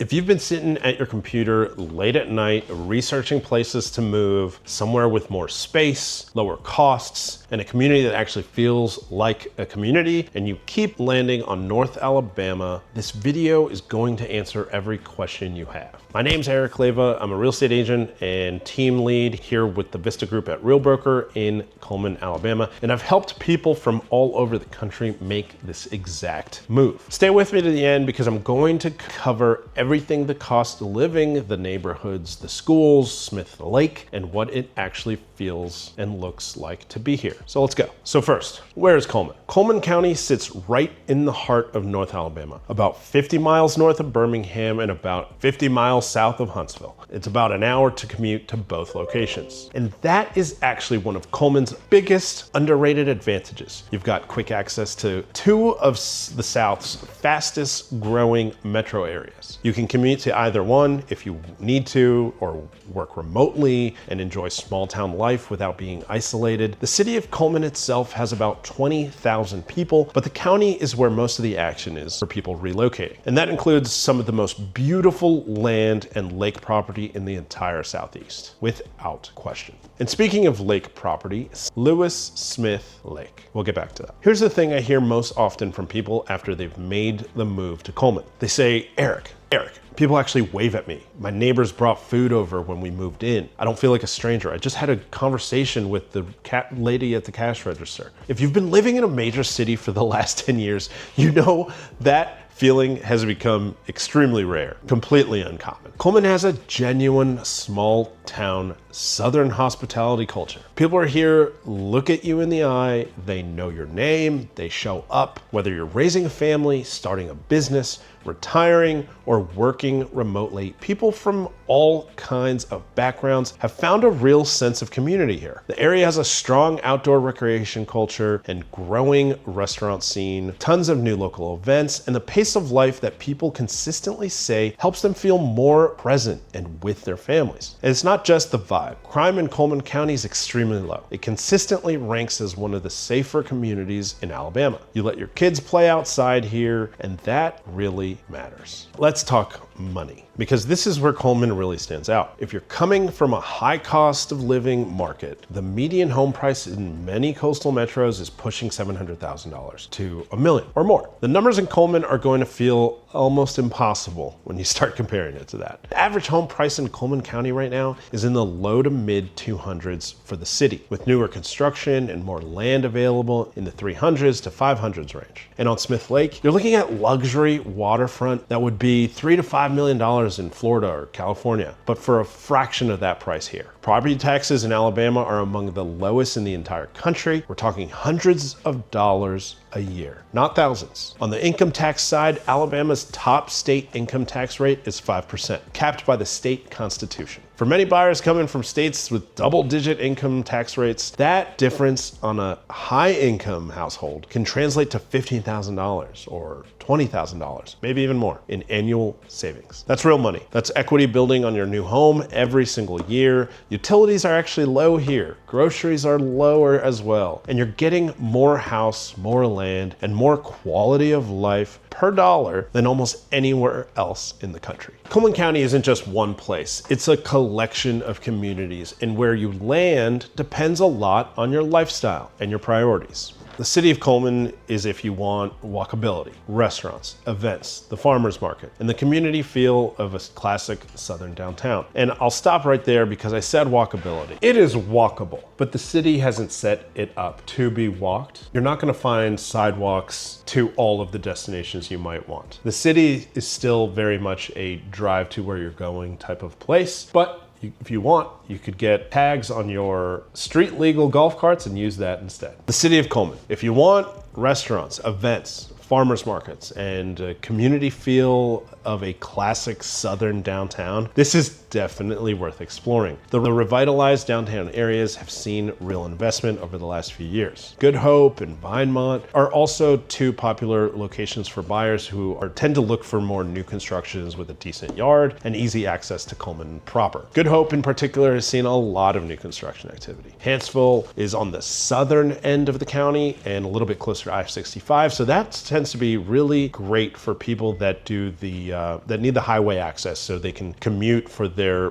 If you've been sitting at your computer late at night, researching places to move, somewhere with more space, lower costs, and a community that actually feels like a community, and you keep landing on North Alabama, this video is going to answer every question you have. My name's Erick Leiva. I'm a real estate agent and team lead here with the Vista group at Real Broker in Cullman, Alabama, and I've helped people from all over the country make this exact move. Stay with me to the end because I'm going to cover everything: the cost of living, the neighborhoods, the schools, Smith Lake, and what it actually feels and looks like to be here. So let's go. So first, where is Cullman? Cullman County sits right in the heart of North Alabama, about 50 miles north of Birmingham and about 50 miles south of Huntsville. It's about an hour to commute to both locations. And that is actually one of Cullman's biggest underrated advantages. You've got quick access to two of the South's fastest growing metro areas. You can commute to either one if you need to, or work remotely and enjoy small town life without being isolated. The city of Cullman itself has about 20,000 people, but the county is where most of the action is for people relocating. And that includes some of the most beautiful land and lake property in the entire Southeast, without question. And speaking of lake property, Lewis Smith Lake. We'll get back to that. Here's the thing I hear most often from people after they've made the move to Cullman. They say, Erick, people actually wave at me. My neighbors brought food over when we moved in. I don't feel like a stranger. I just had a conversation with the lady at the cash register. If you've been living in a major city for the last 10 years, you know that feeling has become extremely rare, completely uncommon. Cullman has a genuine small town Southern hospitality culture. People are here, look at you in the eye, they know your name, they show up. Whether you're raising a family, starting a business, retiring, or working remotely, people from all kinds of backgrounds have found a real sense of community here. The area has a strong outdoor recreation culture and growing restaurant scene, tons of new local events, and the pace of life that people consistently say helps them feel more present and with their families. And it's not just the vibe. Crime in Cullman County is extremely low. It consistently ranks as one of the safer communities in Alabama. You let your kids play outside here, and that really matters. Let's talk money, because this is where Cullman really stands out. If you're coming from a high cost of living market, the median home price in many coastal metros is pushing $700,000 to $1 million or more. The numbers in Cullman are going to feel almost impossible when you start comparing it to that. The average home price in Cullman County right now is in the low to mid 200s for the city, with newer construction and more land available in the 300s to 500s range. And on Smith Lake, you're looking at luxury waterfront that would be $3 to $5 million in Florida or California, but for a fraction of that price here. Property taxes in Alabama are among the lowest in the entire country. We're talking hundreds of dollars a year, not thousands. On the income tax side, Alabama's top state income tax rate is 5%, capped by the state constitution. For many buyers coming from states with double-digit income tax rates, that difference on a high-income household can translate to $15,000 or $20,000, maybe even more, in annual savings. That's real money. That's equity building on your new home every single year. Utilities are actually low here. Groceries are lower as well. And you're getting more house, more land, and more quality of life per dollar than almost anywhere else in the country. Cullman County isn't just one place. It's a collection of communities, and where you land depends a lot on your lifestyle and your priorities. The city of Cullman is if you want walkability, restaurants, events, the farmers market, and the community feel of a classic Southern downtown. And I'll stop right there because I said walkability. It is walkable, but the city hasn't set it up to be walked. You're not gonna find sidewalks to all of the destinations you might want. The city is still very much a drive to where you're going type of place, but if you want, you could get tags on your street legal golf carts and use that instead. The city of Cullman. If you want restaurants, events, farmers markets, and a community feel of a classic Southern downtown, this is definitely worth exploring. The revitalized downtown areas have seen real investment over the last few years. Good Hope and Vinemont are also two popular locations for buyers who tend to look for more new constructions with a decent yard and easy access to Cullman proper. Good Hope in particular has seen a lot of new construction activity. Hanceville is on the southern end of the county and a little bit closer to I-65, so that tends to be really great for people that do the that need the highway access so they can commute for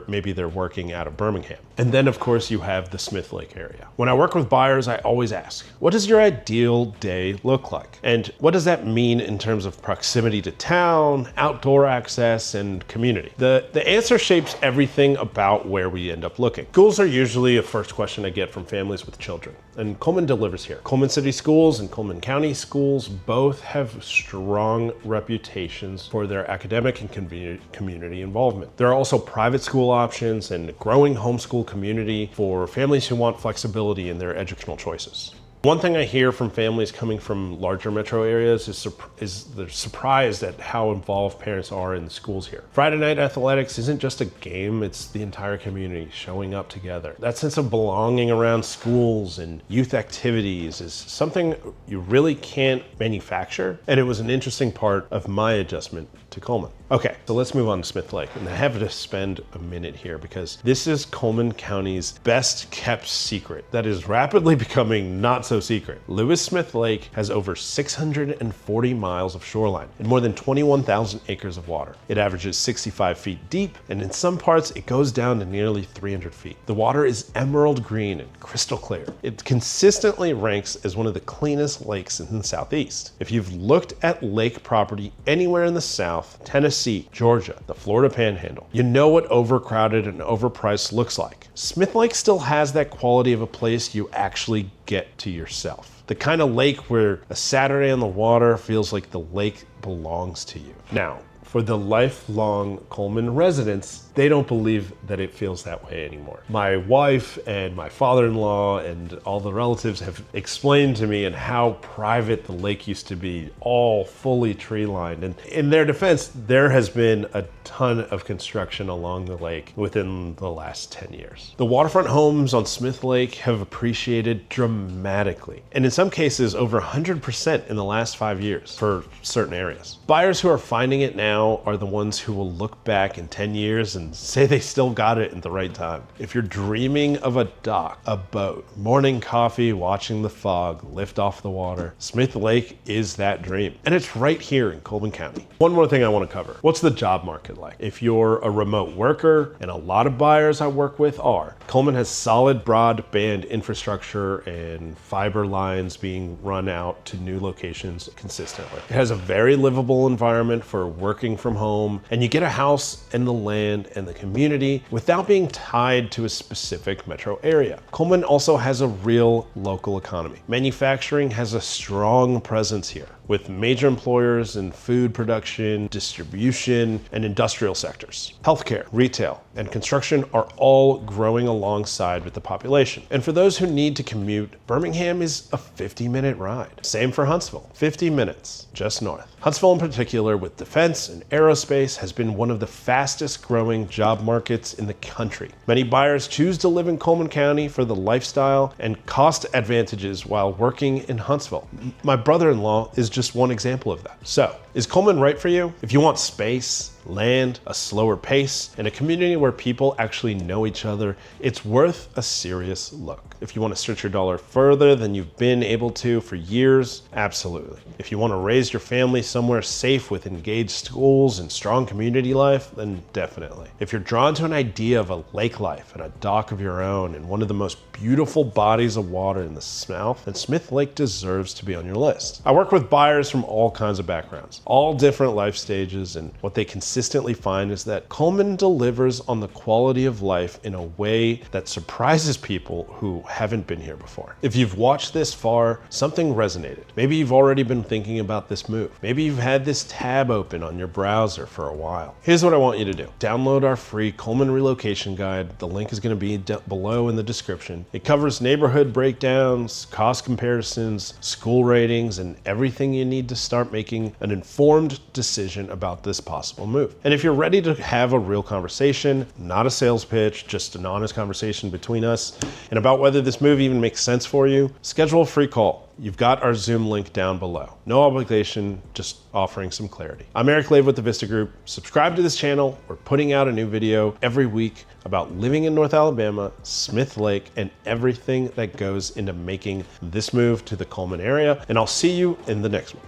maybe they're working out of Birmingham. And then of course you have the Smith Lake area. When I work with buyers, I always ask, what does your ideal day look like? And what does that mean in terms of proximity to town, outdoor access, and community? The answer shapes everything about where we end up looking. Schools are usually a first question I get from families with children, and Cullman delivers here. Cullman City Schools and Cullman County Schools both have strong reputations for their academic and community involvement. There are also private school options and a growing homeschool community for families who want flexibility in their educational choices. One thing I hear from families coming from larger metro areas is they're surprised at how involved parents are in the schools here. Friday night athletics isn't just a game, it's the entire community showing up together. That sense of belonging around schools and youth activities is something you really can't manufacture, and it was an interesting part of my adjustment to Cullman. Okay, so let's move on to Smith Lake, and I have to spend a minute here because this is Cullman County's best kept secret that is rapidly becoming not so secret. Lewis Smith Lake has over 640 miles of shoreline and more than 21,000 acres of water. It averages 65 feet deep, and in some parts it goes down to nearly 300 feet. The water is emerald green and crystal clear. It consistently ranks as one of the cleanest lakes in the Southeast. If you've looked at lake property anywhere in the South, Tennessee, Georgia, the Florida Panhandle, you know what overcrowded and overpriced looks like. Smith Lake still has that quality of a place you actually get to yourself. The kind of lake where a Saturday on the water feels like the lake belongs to you. Now, for the lifelong Cullman residents, they don't believe that it feels that way anymore. My wife and my father-in-law and all the relatives have explained to me and how private the lake used to be, all fully tree-lined. And in their defense, there has been a ton of construction along the lake within the last 10 years. The waterfront homes on Smith Lake have appreciated dramatically, and in some cases over 100% in the last 5 years for certain areas. Buyers who are finding it now are the ones who will look back in 10 years and say they still got it at the right time. If you're dreaming of a dock, a boat, morning coffee, watching the fog lift off the water, Smith Lake is that dream. And it's right here in Cullman County. One more thing I want to cover. What's the job market like? If you're a remote worker, and a lot of buyers I work with are, Cullman has solid broadband infrastructure and fiber lines being run out to new locations consistently. It has a very livable environment for working from home, and you get a house and the land and the community without being tied to a specific metro area. Cullman also has a real local economy. Manufacturing has a strong presence here, with major employers in food production, distribution, and industrial sectors. Healthcare, retail, and construction are all growing alongside with the population. And for those who need to commute, Birmingham is a 50-minute ride. Same for Huntsville, 50 minutes just north. Huntsville in particular, with defense and aerospace, has been one of the fastest growing job markets in the country. Many buyers choose to live in Cullman County for the lifestyle and cost advantages while working in Huntsville. My brother-in-law is just one example of that. So, is Cullman right for you? If you want space, land, a slower pace, and a community where people actually know each other, it's worth a serious look. If you want to stretch your dollar further than you've been able to for years, absolutely. If you want to raise your family somewhere safe with engaged schools and strong community life, then definitely. If you're drawn to an idea of a lake life and a dock of your own and one of the most beautiful bodies of water in the South, then Smith Lake deserves to be on your list. I work with buyers from all kinds of backgrounds, all different life stages, and what they consistently find is that Cullman delivers on the quality of life in a way that surprises people who haven't been here before. If you've watched this far, something resonated. Maybe you've already been thinking about this move. Maybe you've had this tab open on your browser for a while. Here's what I want you to do. Download our free Cullman relocation guide. The link is going to be below in the description. It covers neighborhood breakdowns, cost comparisons, school ratings, and everything you need to start making an informed decision about this possible move. And if you're ready to have a real conversation, not a sales pitch, just an honest conversation between us, and about whether this move even makes sense for you, schedule a free call. You've got our Zoom link down below. No obligation, just offering some clarity. I'm Erick Leiva with the Vista Group. Subscribe to this channel. We're putting out a new video every week about living in North Alabama, Smith Lake, and everything that goes into making this move to the Cullman area. And I'll see you in the next one.